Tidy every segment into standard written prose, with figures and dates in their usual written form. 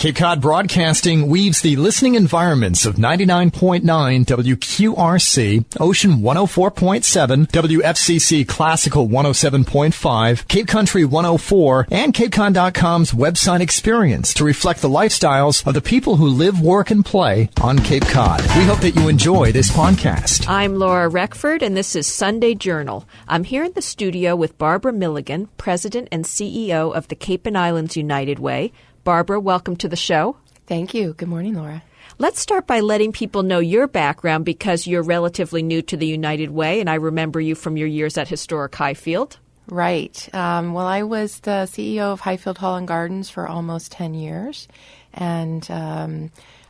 Cape Cod Broadcasting weaves the listening environments of 99.9 WQRC, Ocean 104.7, WFCC Classical 107.5, Cape Country 104, and CapeCon.com's website experience to reflect the lifestyles of the people who live, work, and play on Cape Cod. We hope that you enjoy this podcast. I'm Laura Reckford, and this is Sunday Journal. I'm here in the studio with Barbara Milligan, President and CEO of the Cape and Islands United Way. Barbara, welcome to the show. Thank you. Good morning, Laura. Let's start by letting people know your background because you're relatively new to the United Way, and I remember you from your years at Historic Highfield. Right. Well, I was the CEO of Highfield Hall and Gardens for almost 10 years and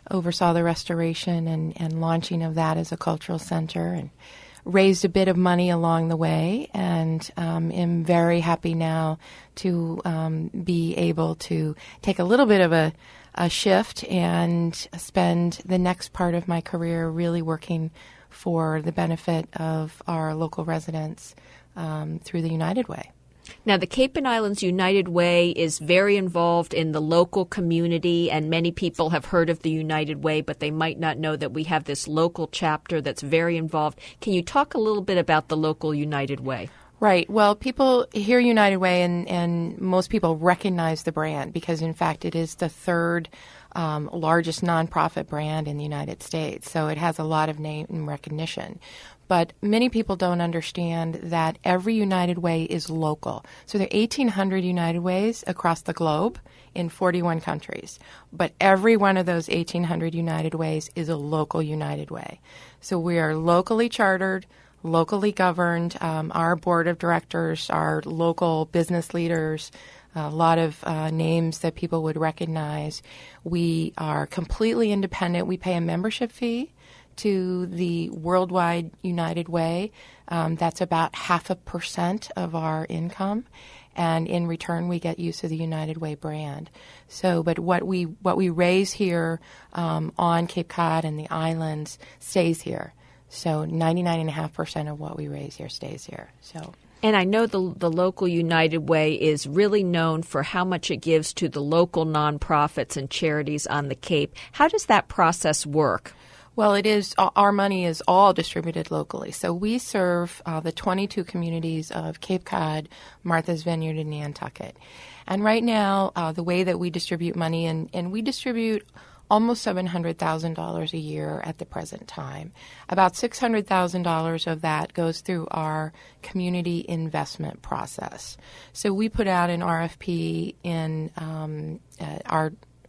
oversaw the restoration and launching of that as a cultural center and raised a bit of money along the way, and am very happy now to be able to take a little bit of a shift and spend the next part of my career really working for the benefit of our local residents through the United Way. Now, the Cape and Islands United Way is very involved in the local community, and many people have heard of the United Way, but they might not know that we have this local chapter that's very involved. Can you talk a little bit about the local United Way? Right. Well, people hear United Way, and most people recognize the brand because, in fact, it is the third largest nonprofit brand in the United States. So it has a lot of name and recognition. But many people don't understand that every United Way is local. So there are 1,800 United Ways across the globe in 41 countries. But every one of those 1,800 United Ways is a local United Way. So we are locally chartered, locally governed. Our board of directors are local business leaders, a lot of names that people would recognize. We are completely independent. We pay a membership fee to the Worldwide United Way. That's about 0.5% of our income, and in return we get use of the United Way brand. So, but what we raise here on Cape Cod and the islands stays here. So 99.5% of what we raise here stays here. So. And I know the local United Way is really known for how much it gives to the local nonprofits and charities on the Cape. How does that process work? Well, it is. Our money is all distributed locally. So we serve the 22 communities of Cape Cod, Martha's Vineyard, and Nantucket. And right now, the way that we distribute money, and we distribute almost $700,000 a year at the present time. About $600,000 of that goes through our community investment process. So we put out an RFP in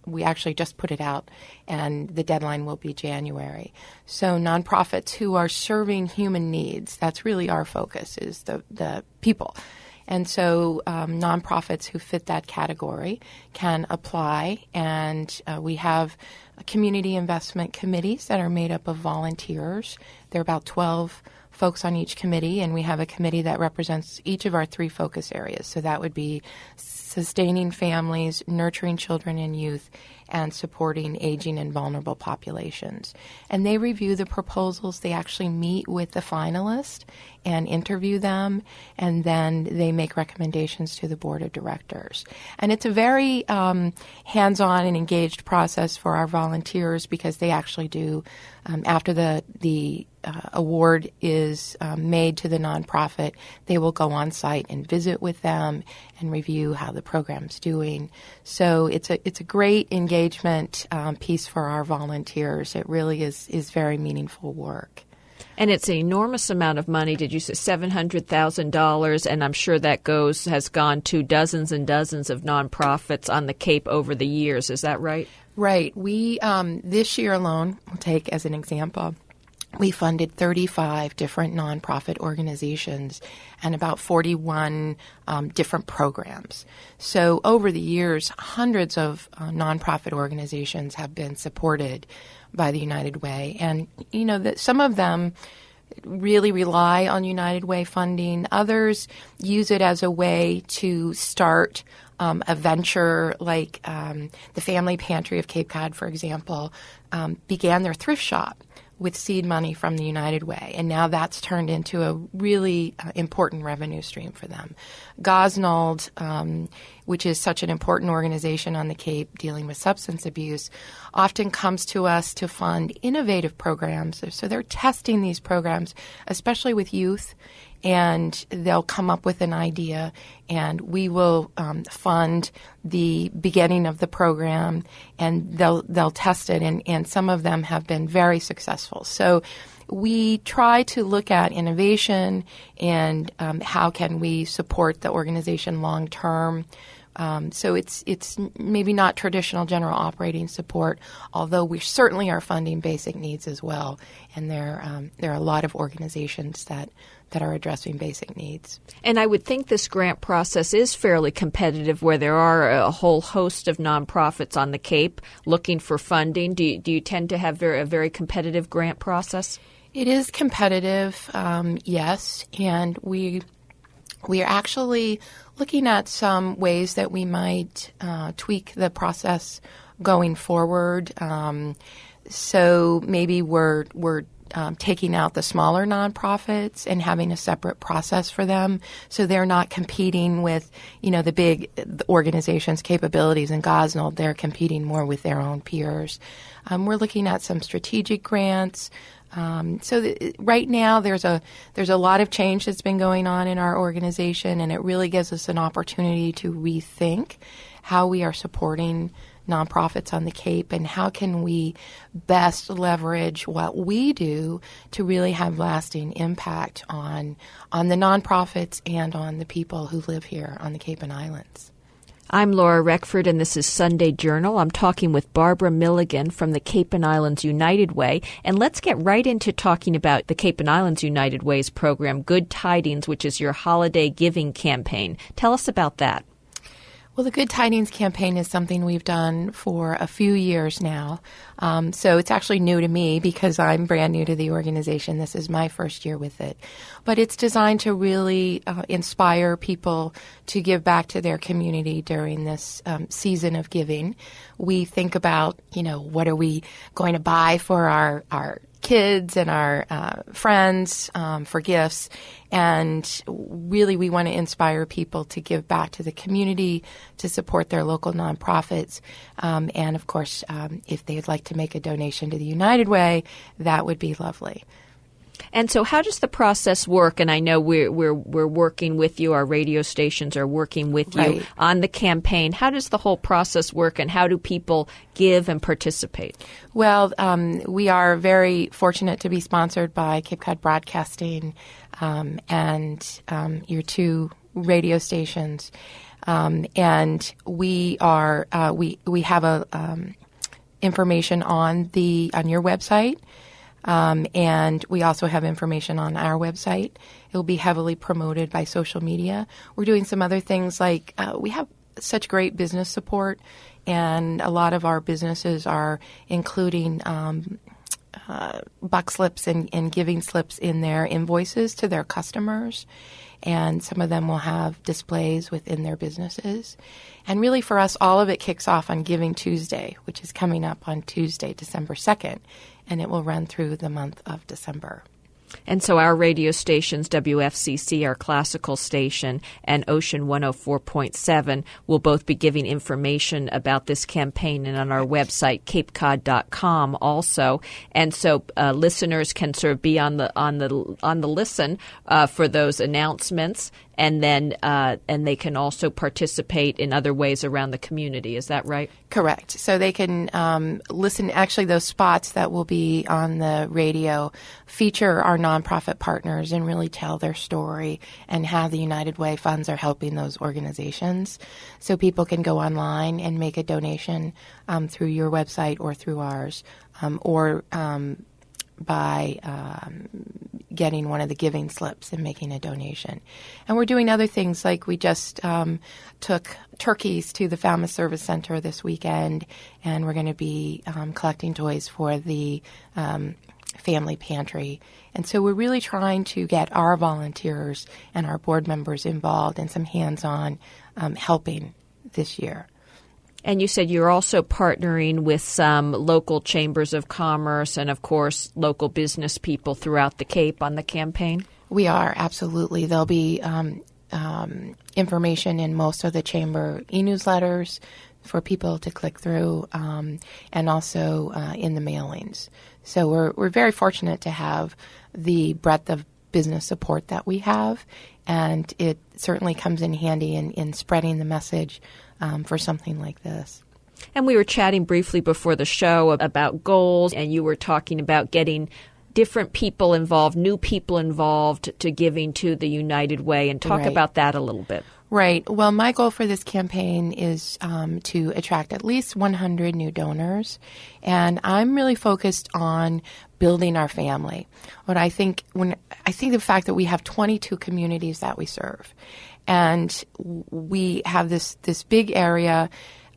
we actually just put it out, and the deadline will be January. So nonprofits who are serving human needs, that's really our focus, is the people. And so nonprofits who fit that category can apply, and we have community investment committees that are made up of volunteers. There are about 12 folks on each committee, and we have a committee that represents each of our 3 focus areas. So that would be sustaining families, nurturing children and youth, and supporting aging and vulnerable populations. And they review the proposals. They actually meet with the finalists and interview them, and then they make recommendations to the board of directors. And it's a very hands-on and engaged process for our volunteers because they actually do, after the award is made to the nonprofit, they will go on site and visit with them and review how the program's doing. So it's a great engagement piece for our volunteers. It really is very meaningful work. And it's an enormous amount of money. Did you say $700,000? And I'm sure that has gone to dozens and dozens of nonprofits on the Cape over the years. Is that right? Right. We this year alone, we'll take as an example, we funded 35 different nonprofit organizations and about 41 different programs. So over the years, hundreds of nonprofit organizations have been supported by the United Way. And, you know, that some of them really rely on United Way funding. Others use it as a way to start a venture like the Family Pantry of Cape Cod, for example, began their thrift shop with seed money from the United Way, and now that's turned into a really important revenue stream for them. Gosnold which is such an important organization on the Cape dealing with substance abuse, often comes to us to fund innovative programs. So they're testing these programs, especially with youth, and they'll come up with an idea, and we will fund the beginning of the program, and they'll test it, and some of them have been very successful. So we try to look at innovation and how can we support the organization long term. So it's maybe not traditional general operating support, although we certainly are funding basic needs as well. And there are a lot of organizations that are addressing basic needs. And I would think this grant process is fairly competitive, where there are a whole host of nonprofits on the Cape looking for funding. Do you tend to have a very competitive grant process? It is competitive, yes, and we are actually looking at some ways that we might tweak the process going forward. So maybe we're taking out the smaller nonprofits and having a separate process for them, so they're not competing with, the big organizations' capabilities in Gosnold. They're competing more with their own peers. We're looking at some strategic grants. Right now there's a lot of change that's been going on in our organization, and it really gives us an opportunity to rethink how we are supporting nonprofits on the Cape and how can we best leverage what we do to really have lasting impact on the nonprofits and on the people who live here on the Cape and Islands. I'm Laura Reckford, and this is Sunday Journal. I'm talking with Barbara Milligan from the Cape and Islands United Way. And let's get right into talking about the Cape and Islands United Way's program, Good Tidings, which is your holiday giving campaign. Tell us about that. Well, the Good Tidings campaign is something we've done for a few years now. So it's actually new to me because I'm brand new to the organization. This is my first year with it. But it's designed to really inspire people to give back to their community during this season of giving. We think about, what are we going to buy for our kids and our friends for gifts. And really, we want to inspire people to give back to the community, to support their local nonprofits. And, of course, if they'd like to make a donation to the United Way, that would be lovely. And so how does the process work? And I know we're working with you, our radio stations are working with you on the campaign. How does the whole process work, and how do people give and participate? Well, we are very fortunate to be sponsored by Cape Cod Broadcasting and your two radio stations. And we are we have information on your website. And we also have information on our website. It will be heavily promoted by social media. We're doing some other things like we have such great business support, and a lot of our businesses are including buck slips and giving slips in their invoices to their customers. And some of them will have displays within their businesses. And really for us, all of it kicks off on Giving Tuesday, which is coming up on Tuesday, December 2nd. And it will run through the month of December. And so our radio stations, WFCC, our classical station, and Ocean 104.7, will both be giving information about this campaign and on our website, capecod.com also. And so listeners can sort of be on the listen for those announcements. And then and they can also participate in other ways around the community. Is that right? Correct. So they can listen. Actually, those spots that will be on the radio feature our nonprofit partners and really tell their story and how the United Way funds are helping those organizations. So people can go online and make a donation through your website or through ours, or by getting one of the giving slips and making a donation. And we're doing other things, like we just took turkeys to the Falmouth Service Center this weekend, and we're going to be collecting toys for the family pantry. And so we're really trying to get our volunteers and our board members involved in some hands-on helping this year. And you said you're also partnering with some local chambers of commerce and, of course, local business people throughout the Cape on the campaign? We are, absolutely. There'll be information in most of the chamber e-newsletters for people to click through, and also in the mailings. So we're very fortunate to have the breadth of business support that we have, and it certainly comes in handy in spreading the message for something like this. And we were chatting briefly before the show about goals, and you were talking about getting different people involved, new people involved to giving to the United Way, and talk about that a little bit. Right. Well, my goal for this campaign is to attract at least 100 new donors, and I'm really focused on building our family. I think the fact that we have 22 communities that we serve, and we have this big area,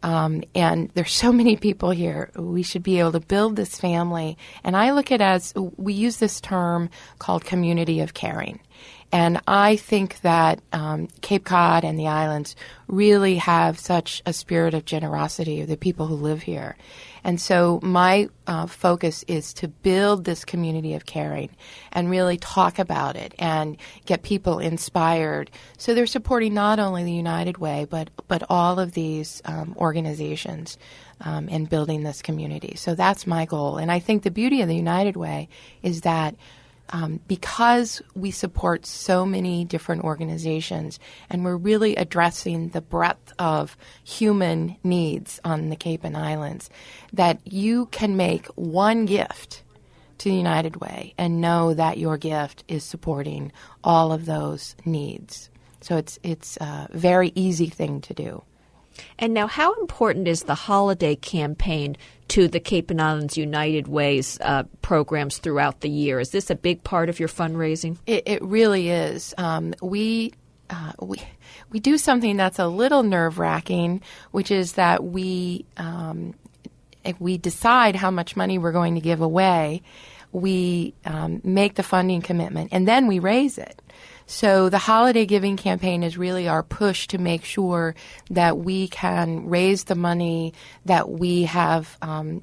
and there's so many people here. We should be able to build this family, and I look at it as we use this term called community of caring. And I think that Cape Cod and the islands really have such a spirit of generosity of the people who live here. And so my focus is to build this community of caring and really talk about it and get people inspired. So they're supporting not only the United Way, but all of these organizations in building this community. So that's my goal. And I think the beauty of the United Way is that because we support so many different organizations and we're really addressing the breadth of human needs on the Cape and Islands, that you can make one gift to the United Way and know that your gift is supporting all of those needs. So it's a very easy thing to do. And now, how important is the holiday campaign to the Cape and Islands United Way's programs throughout the year? Is this a big part of your fundraising? It really is. We do something that's a little nerve-wracking, which is that if we decide how much money we're going to give away, we make the funding commitment, and then we raise it. So the holiday giving campaign is really our push to make sure that we can raise the money that we have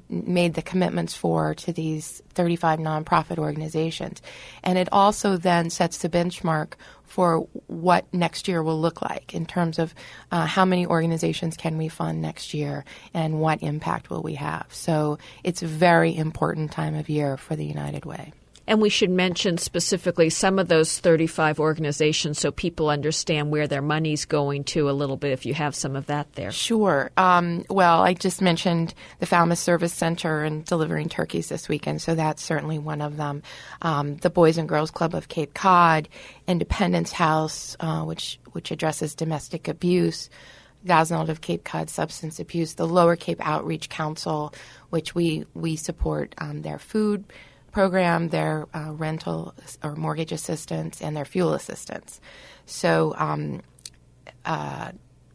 made the commitments for to these 35 nonprofit organizations. And it also then sets the benchmark for what next year will look like in terms of how many organizations can we fund next year and what impact will we have. So it's a very important time of year for the United Way. And we should mention specifically some of those 35 organizations so people understand where their money's going to a little bit, if you have some of that there. Sure. Well, I just mentioned the Falmouth Service Center and delivering turkeys this weekend, so that's certainly one of them. The Boys and Girls Club of Cape Cod, Independence House, which addresses domestic abuse, Gosnold of Cape Cod Substance Abuse, the Lower Cape Outreach Council, which we support their food program, their rental or mortgage assistance, and their fuel assistance. So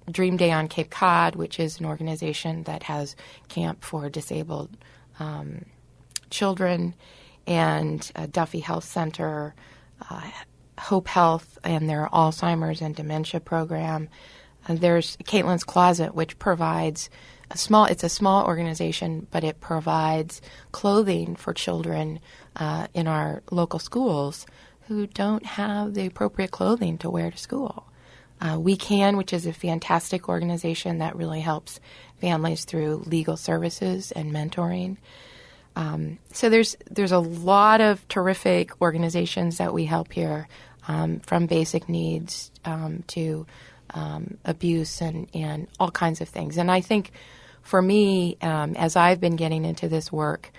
Dream Day on Cape Cod, which is an organization that has camp for disabled children, and Duffy Health Center, Hope Health, and their Alzheimer's and dementia program. There's Caitlin's Closet, which provides it's a small organization, but it provides clothing for children in our local schools who don't have the appropriate clothing to wear to school. We Can, which is a fantastic organization that really helps families through legal services and mentoring. So there's a lot of terrific organizations that we help here, from basic needs to abuse and all kinds of things. And I think for me, as I've been getting into this work,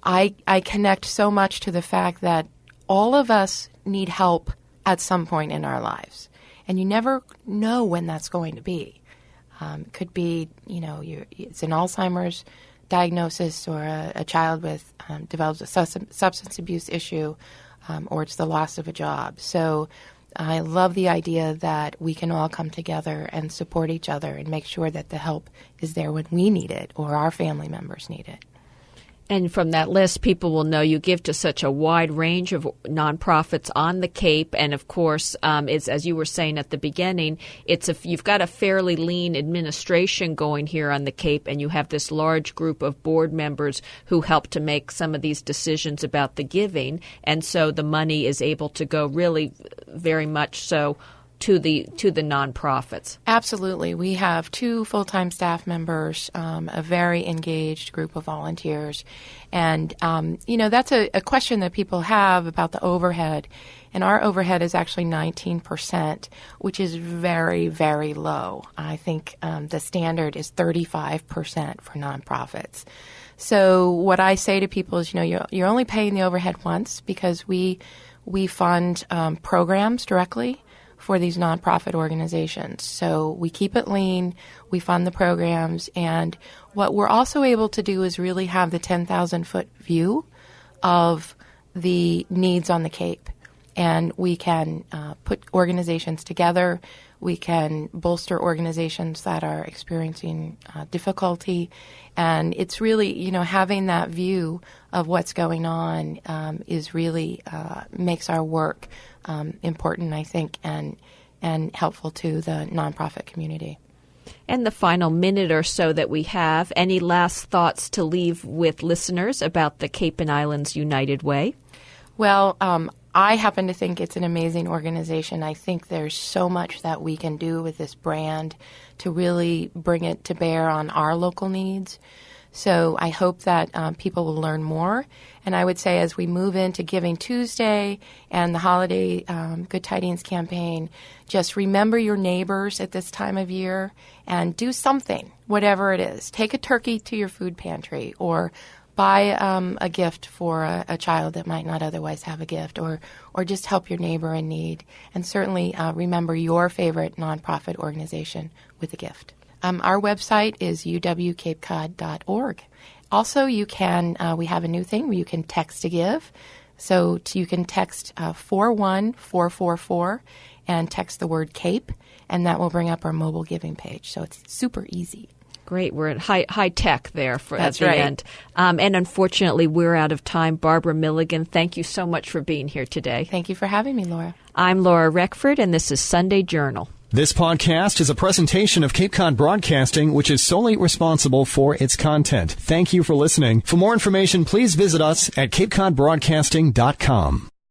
I connect so much to the fact that all of us need help at some point in our lives. And you never know when that's going to be. Could be, it's an Alzheimer's diagnosis, or a child with develops a substance abuse issue, or it's the loss of a job. So I love the idea that we can all come together and support each other and make sure that the help is there when we need it or our family members need it. And from that list, people will know you give to such a wide range of nonprofits on the Cape. And, of course, it's, as you were saying at the beginning, you've got a fairly lean administration going here on the Cape, and you have this large group of board members who help to make some of these decisions about the giving. And so the money is able to go really very much so to the nonprofits? Absolutely. We have 2 full-time staff members, a very engaged group of volunteers. And, that's a question that people have about the overhead. And our overhead is actually 19%, which is very, very low. I think the standard is 35% for nonprofits. So what I say to people is, you're only paying the overhead once, because we fund programs directly for these nonprofit organizations. So we keep it lean, we fund the programs, and what we're also able to do is really have the 10,000-foot view of the needs on the Cape. And we can put organizations together. We can bolster organizations that are experiencing difficulty. And it's really, having that view of what's going on is really makes our work important, I think, and helpful to the nonprofit community. And the final minute or so that we have, any last thoughts to leave with listeners about the Cape and Islands United Way? Well, I happen to think it's an amazing organization. I think there's so much that we can do with this brand to really bring it to bear on our local needs. So I hope that people will learn more. And I would say as we move into Giving Tuesday and the holiday Good Tidings campaign, just remember your neighbors at this time of year and do something, whatever it is. Take a turkey to your food pantry, or buy a gift for a child that might not otherwise have a gift, or just help your neighbor in need. And certainly remember your favorite nonprofit organization with a gift. Our website is uwcapecod.org. Also, you can we have a new thing where you can text to give. So you can text 41444 and text the word CAPE, and that will bring up our mobile giving page. So it's super easy. Great. We're at high tech there That's at the right. end. And unfortunately, we're out of time. Barbara Milligan, thank you so much for being here today. Thank you for having me, Laura. I'm Laura Reckford, and this is Sunday Journal. This podcast is a presentation of Cape Cod Broadcasting, which is solely responsible for its content. Thank you for listening. For more information, please visit us at capecodbroadcasting.com.